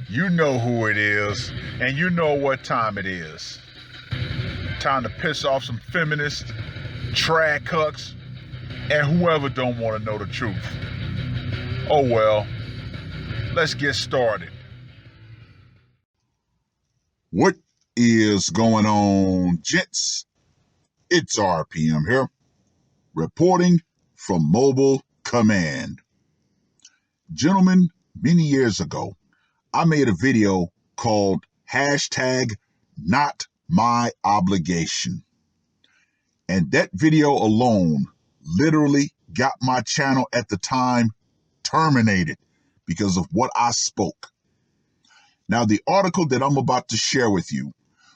You know who it is, and you know what time it is. Time to piss off some feminists, trad cucks, and whoever don't want to know the truth. Oh well, let's get started. What is going on, gents? It's R.P.M. here, reporting from Mobile Command. Gentlemen, many years ago, I made a video called hashtag not my obligation. And that video alone literally got my channel at the time terminated because of what I spoke. Now, the article that I'm about to share with you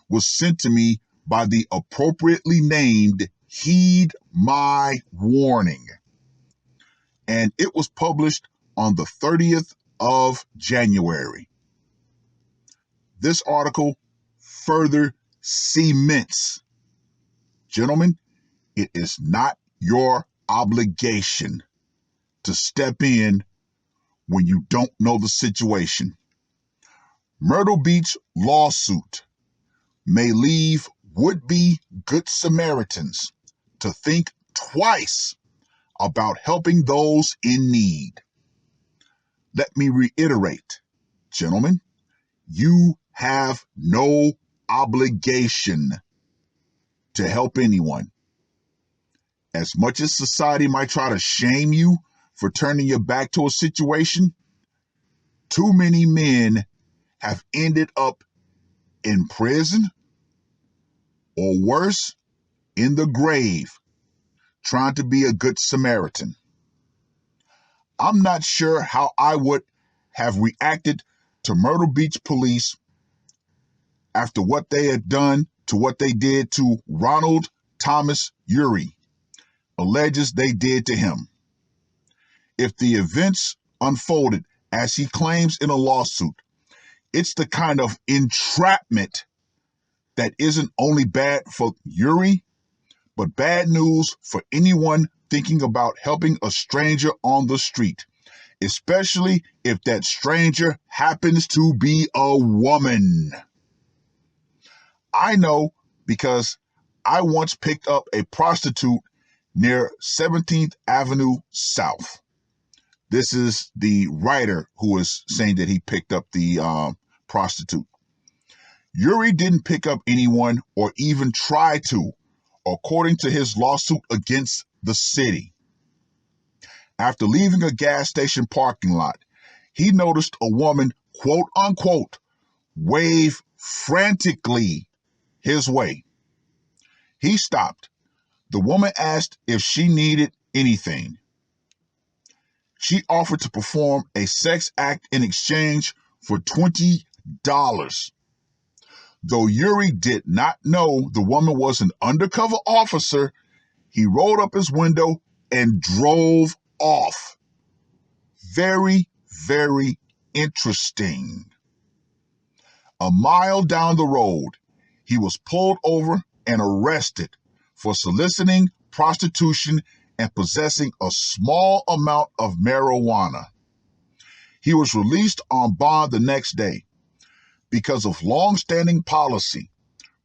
was sent to me by the appropriately named Heed My Warning. And it was published on the 30th of January. This article further cements, gentlemen, it is not your obligation to step in when you don't know the situation. Myrtle Beach lawsuit may leave would-be Good Samaritans to think twice about helping those in need. Let me reiterate, gentlemen, you have no obligation to help anyone. As much as society might try to shame you for turning your back to a situation, too many men have ended up in prison or worse, in the grave, trying to be a good Samaritan. I'm not sure how I would have reacted to Myrtle Beach police after what they had done to what they did to Ronald Thomas Uri, alleges they did to him. If the events unfolded as he claims in a lawsuit, it's the kind of entrapment that isn't only bad for Uri, but bad news for anyone thinking about helping a stranger on the street, especially if that stranger happens to be a woman. I know because I once picked up a prostitute near 17th Avenue South. This is the writer who is saying that he picked up the prostitute. Uri didn't pick up anyone or even try to, according to his lawsuit against the city. After leaving a gas station parking lot, he noticed a woman, quote unquote, wave frantically his way. He stopped. The woman asked if she needed anything. She offered to perform a sex act in exchange for $20. Though Uri did not know the woman was an undercover officer, he rolled up his window and drove off. Very, very interesting. A mile down the road, he was pulled over and arrested for soliciting prostitution and possessing a small amount of marijuana. He was released on bond the next day. Because of long-standing policy,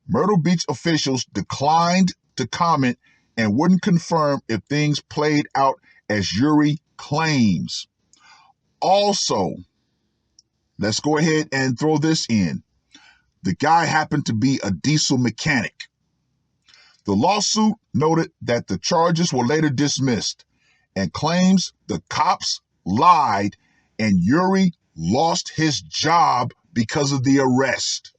Myrtle Beach officials declined to comment and wouldn't confirm if things played out as Uri claims. Also, let's go ahead and throw this in. The guy happened to be a diesel mechanic. The lawsuit noted that the charges were later dismissed and claims the cops lied and Uri lost his job because of the arrest.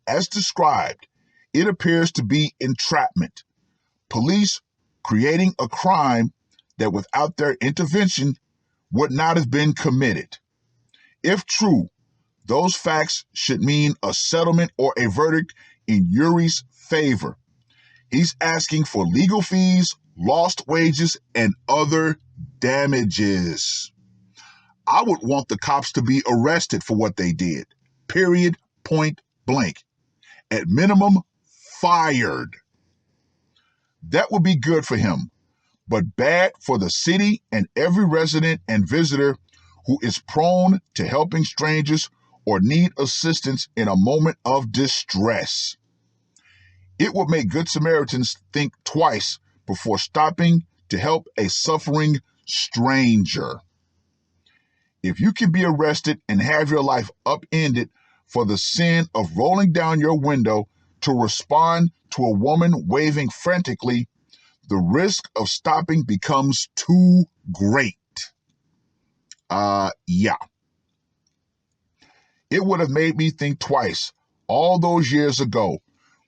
As described, it appears to be entrapment. Police creating a crime that without their intervention would not have been committed. If true, those facts should mean a settlement or a verdict in Uri's favor. He's asking for legal fees, lost wages, and other damages. I would want the cops to be arrested for what they did. Period. Point blank. At minimum, fired. That would be good for him, but bad for the city and every resident and visitor who is prone to helping strangers or need assistance in a moment of distress. It would make Good Samaritans think twice before stopping to help a suffering stranger. If you can be arrested and have your life upended for the sin of rolling down your window to respond to a woman waving frantically, the risk of stopping becomes too great. Yeah. It would have made me think twice all those years ago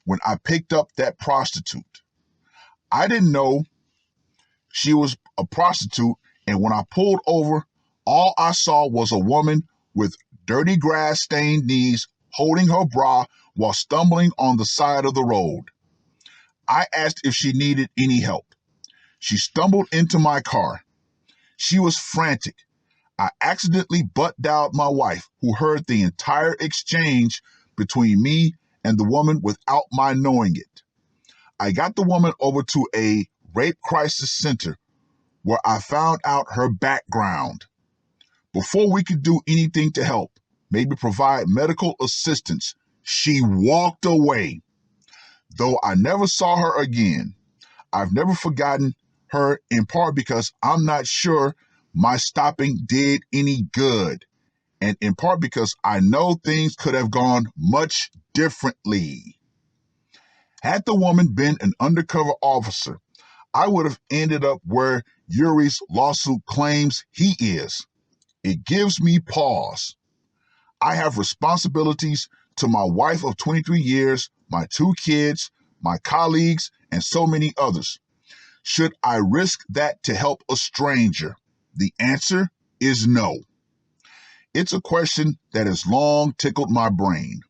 when I picked up that prostitute. I didn't know she was a prostitute, and when I pulled over, all I saw was a woman with dirty grass-stained knees holding her bra while stumbling on the side of the road. I asked if she needed any help. She stumbled into my car. She was frantic. I accidentally butt-dialed my wife, who heard the entire exchange between me and the woman without my knowing it. I got the woman over to a rape crisis center where I found out her background. Before we could do anything to help, maybe provide medical assistance, she walked away. Though I never saw her again, I've never forgotten her, in part because I'm not sure my stopping did any good, and in part because I know things could have gone much differently. Had the woman been an undercover officer, I would have ended up where Yuri's lawsuit claims he is. It gives me pause. I have responsibilities to my wife of 23 years, my 2 kids, my colleagues, and so many others. Should I risk that to help a stranger? The answer is no. It's a question that has long tickled my brain.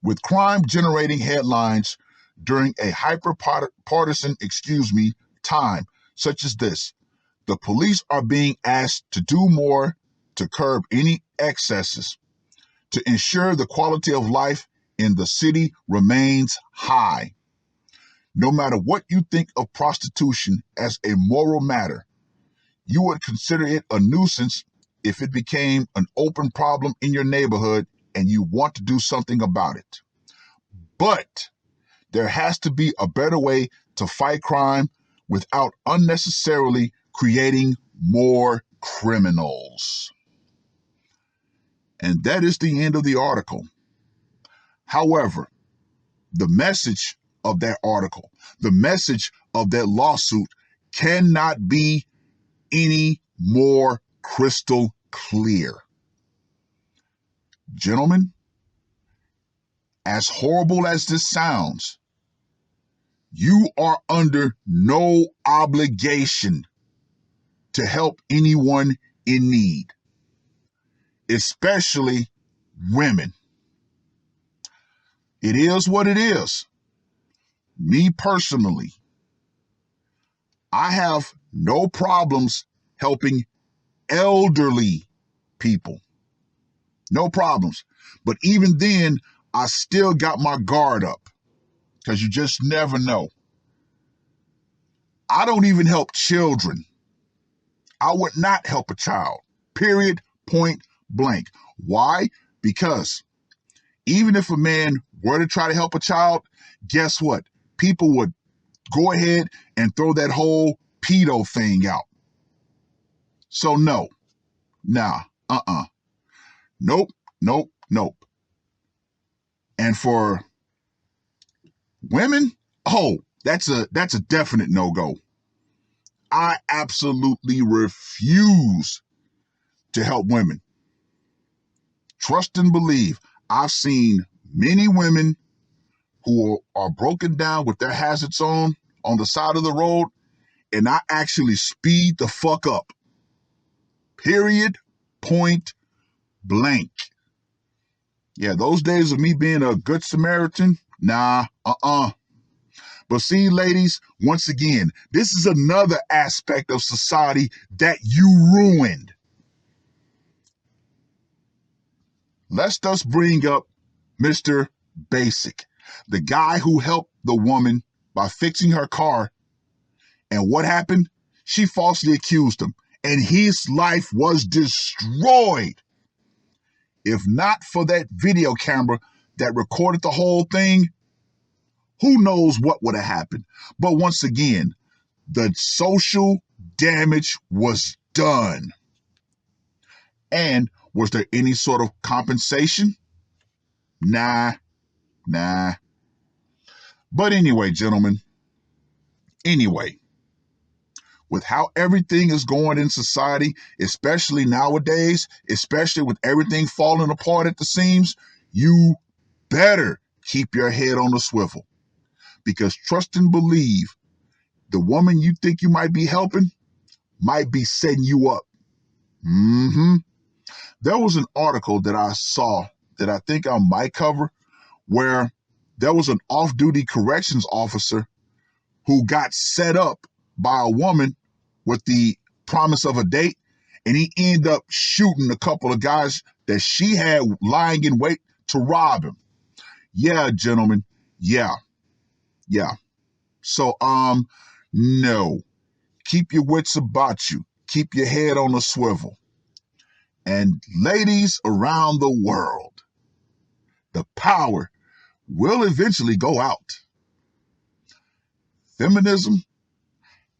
With crime generating headlines during a hyper-partisan, time such as this, the police are being asked to do more to curb any excesses, to ensure the quality of life in the city remains high. No matter what you think of prostitution as a moral matter, you would consider it a nuisance if it became an open problem in your neighborhood and you want to do something about it. But there has to be a better way to fight crime without unnecessarily creating more criminals. And that is the end of the article. However, the message of that article, the message of that lawsuit cannot be any more crystal clear. Gentlemen, as horrible as this sounds, you are under no obligation to help anyone in need, especially women. It is what it is. Me personally, I have no problems helping elderly people. No problems. But even then, I still got my guard up because you just never know. I don't even help children. I would not help a child. Period. Point blank. Why? Because even if a man were to try to help a child, guess what? People would go ahead and throw that whole pedo thing out. So no. Nah. Nope. Nope. Nope. And for women, oh, that's a definite no-go. I absolutely refuse to help women. Trust and believe. I've seen many women who are broken down with their hazards on the side of the road, and I actually speed the fuck up. Period. Point blank. Yeah, those days of me being a good Samaritan, nah, But see, ladies, once again, this is another aspect of society that you ruined. Let's just bring up Mr. Basic, the guy who helped the woman by fixing her car. And what happened? She falsely accused him. and his life was destroyed. If not for that video camera that recorded the whole thing, who knows what would have happened. But once again, the social damage was done. And was there any sort of compensation? Nah. But anyway, gentlemen, with how everything is going in society, especially nowadays, especially with everything falling apart at the seams, you better keep your head on the swivel. Because trust and believe, the woman you think you might be helping might be setting you up. There was an article that I saw that I think I might cover where there was an off-duty corrections officer who got set up by a woman with the promise of a date, and he ended up shooting a couple of guys that she had lying in wait to rob him. Yeah, gentlemen. Yeah. So, no. Keep your wits about you. Keep your head on a swivel. And ladies around the world, the power will eventually go out. Feminism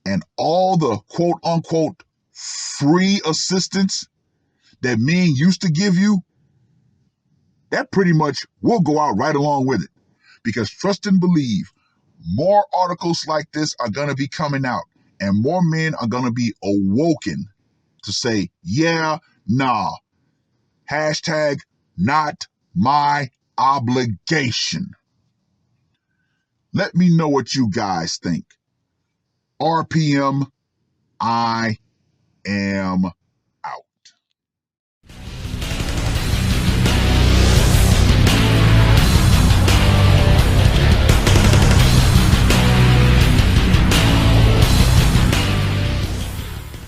and all the quote unquote free assistance that men used to give you, that pretty much will go out right along with it. Because trust and believe, more articles like this are going to be coming out, and more men are going to be awoken to say, yeah, nah, hashtag not my obligation. Let me know what you guys think. R.P.M. I am